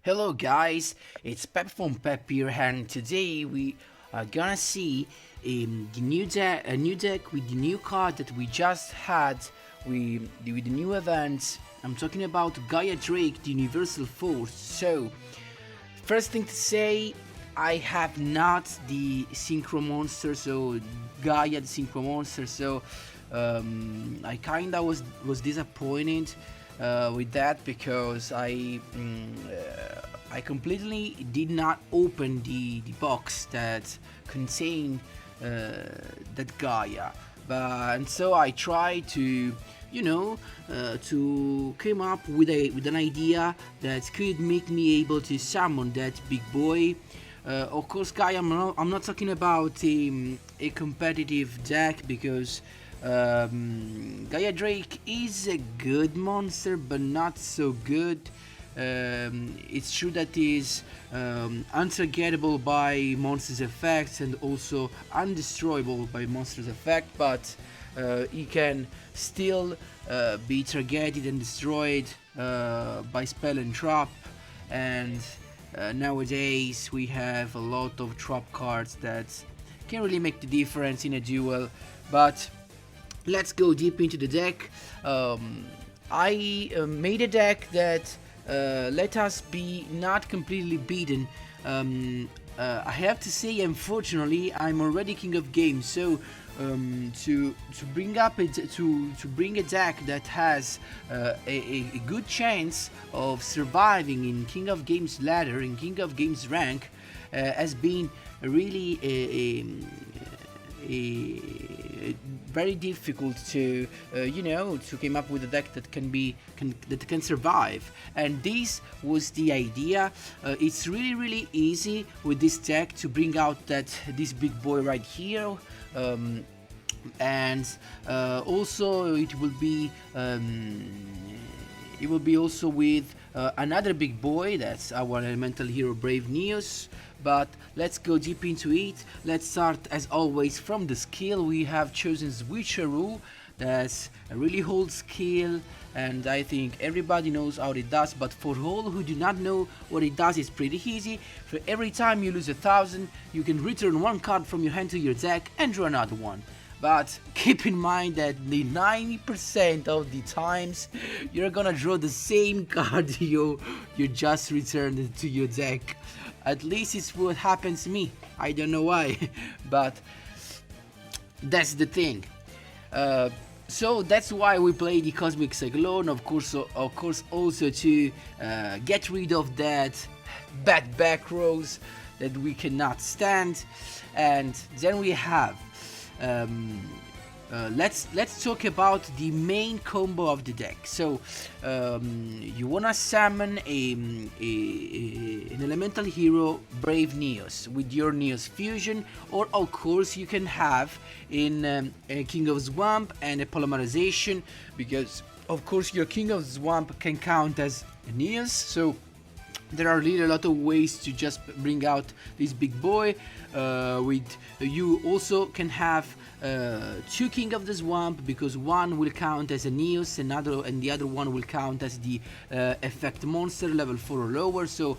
Hello guys, it's Pep from Pep here, and today we are gonna see a new deck with the new card that we just had with the new event. I'm talking about Gaia Drake, the Universal Force. So, first thing to say, I have not the Synchro Monster, so Gaia the Synchro Monster. So I kinda was disappointed with that because I completely did not open the box that contained that Gaia, and so I tried to to came up with an idea that could make me able to summon that big boy. Of course, Gaia, I'm not talking about a competitive deck because Gaia Drake is a good monster, but not so good. It's true that he is untargetable by monsters' effects and also undestroyable by monsters' effect, but he can still be targeted and destroyed by spell and trap. And nowadays we have a lot of trap cards that can really make the difference in a duel. But let's go deep into the deck. I made a deck that let us be not completely beaten. I have to say, unfortunately, I'm already king of games, so to bring up to bring a deck that has a good chance of surviving in King of Games ladder, in King of Games rank, has been really a very difficult to to come up with a deck that that can survive. And this was the idea. It's really easy with this deck to bring out this big boy right here. And also it will be also with another big boy, that's our elemental hero Brave Neos. But let's go deep into it. Let's start as always from the skill. We have chosen Switcheroo. That's a really old skill, and I think everybody knows how it does, but for all who do not know what it does, it's pretty easy. For every time you lose 1,000, you can return one card from your hand to your deck and draw another one. But keep in mind that the 90% of the times you're gonna draw the same card you just returned to your deck. At least it's what happens to me. I don't know why, but that's the thing. So that's why we play the Cosmic Cyclone, of course also to get rid of that bad back rows that we cannot stand. And then we have let's talk about the main combo of the deck. So you wanna summon an elemental hero Brave Neos with your Neos fusion, or of course you can have in a King of Swamp and a polymerization, because of course your King of Swamp can count as a Neos. So there are really a lot of ways to just bring out this big boy. You also can have two King of the Swamp, because one will count as a Neos, and the other one will count as the effect monster level 4 or lower. So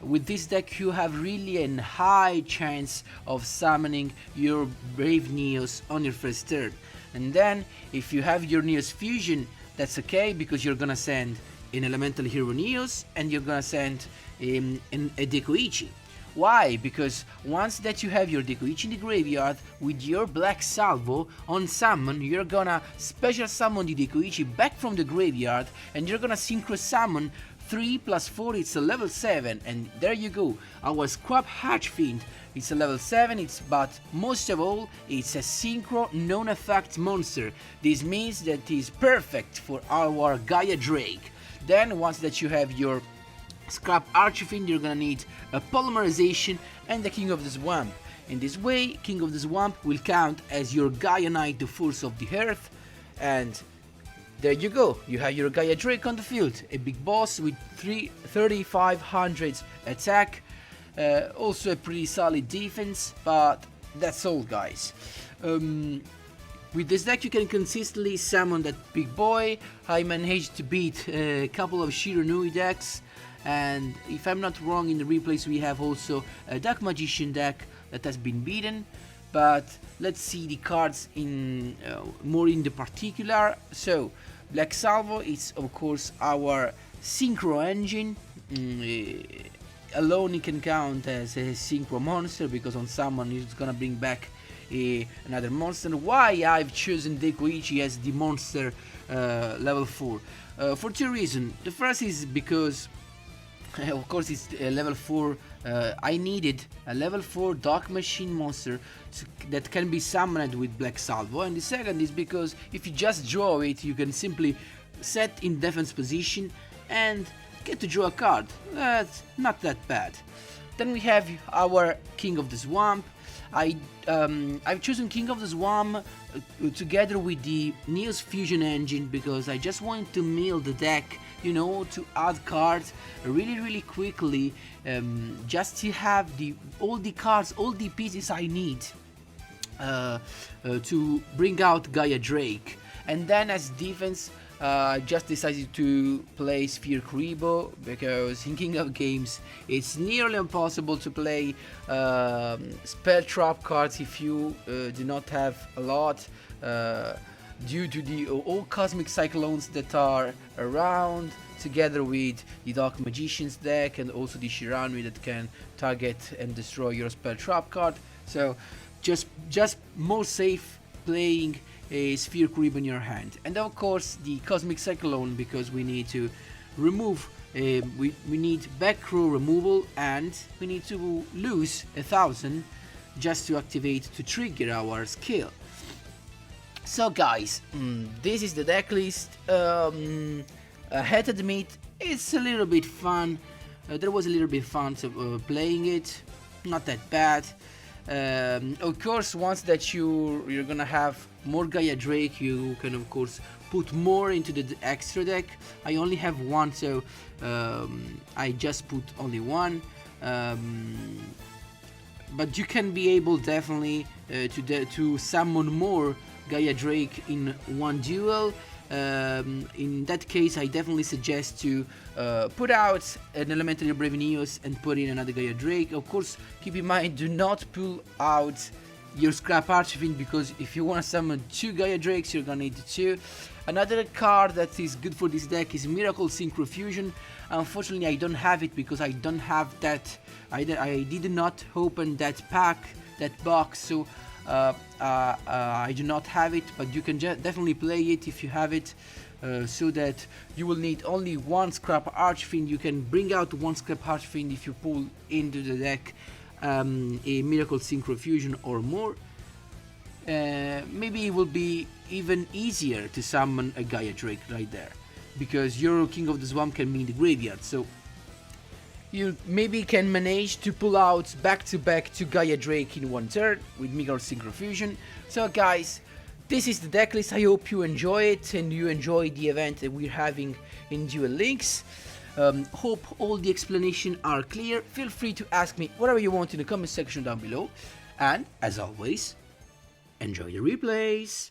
with this deck you have really a high chance of summoning your Brave Neos on your first turn. And then if you have your Neos fusion, that's okay, because you're gonna send in elemental hero Neos and you're gonna send in a Dekoichi. Why? Because once that you have your Dekoichi in the graveyard, with your black salvo on summon, you're gonna special summon the Dekoichi back from the graveyard, and you're gonna synchro summon 3 plus 4, it's a level 7, and there you go. Our Scrap Hatchfiend, it's a level 7, but most of all, it's a synchro non-effect monster. This means that it is perfect for our Gaia Drake. Then once that you have your Scrap Archfiend, you're gonna need a polymerization and the King of the Swamp. In this way, King of the Swamp will count as your Gaia Knight, the Force of the Earth, and there you go. You have your Gaia Drake on the field, a big boss with 3,500 attack, also a pretty solid defense, but that's all, guys. With this deck you can consistently summon that big boy. I managed to beat a couple of Shiranui decks, and if I'm not wrong, in the replays we have also a Dark Magician deck that has been beaten. But let's see the cards in more in the particular. So Black Salvo is of course our synchro engine. Alone it can count as a synchro monster, because on summon it's gonna bring back another monster. Why I've chosen Dekoichi as the monster level 4? For two reasons. The first is because of course it's level 4. I needed a level 4 Dark Machine monster that can be summoned with Black Salvo, and the second is because if you just draw it, you can simply set in defense position and get to draw a card. That's not that bad. Then we have our King of the Swamp. I've chosen King of the Swamp together with the Neos Fusion engine because I just want to mill the deck, you know, to add cards really quickly, just to have all the cards, all the pieces I need to bring out Gaia Drake. And then as defense, I just decided to play Sphere Kuribo because in King of Games it's nearly impossible to play spell trap cards if you do not have a lot, due to the all Cosmic Cyclones that are around, together with the Dark Magician's deck and also the Shiranui that can target and destroy your spell trap card. So just more safe playing a Sphere Kuribo in your hand. And of course the Cosmic Cyclone, because we need to remove, we need back row removal, and we need to lose 1000 just to activate, to trigger our skill. So guys, this is the deck list. I had to admit it's a little bit fun. There was a little bit fun playing it, not that bad. Of course, once that you're gonna have more Gaia Drake, you can of course put more into the extra deck. I only have one, so I just put only one. But you can be able definitely to summon more Gaia Drake in one duel. In that case, I definitely suggest to put out an Elementary Brave Neos and put in another Gaia Drake. Of course, keep in mind, do not pull out your Scrap Archfiend, because if you want to summon 2 Gaia Drakes, you're gonna need 2. Another card that is good for this deck is Miracle Synchro Fusion. Unfortunately, I don't have it because I don't have that. I did not open that pack, that box, so I do not have it, but you can definitely play it if you have it, so that you will need only one Scrap Archfiend. You can bring out one Scrap Archfiend if you pull into the deck a Miracle Synchro Fusion or more. Maybe it will be even easier to summon a Gaia Drake right there, because your King of the Swamp can be in the graveyard, so you maybe can manage to pull out back-to-back 2 Gaia Drake in one turn with Miracle Synchro Fusion. So guys, this is the deck list. I hope you enjoy it and you enjoy the event that we're having in Duel Links. Hope all the explanations are clear. Feel free to ask me whatever you want in the comment section down below. And as always, enjoy the replays.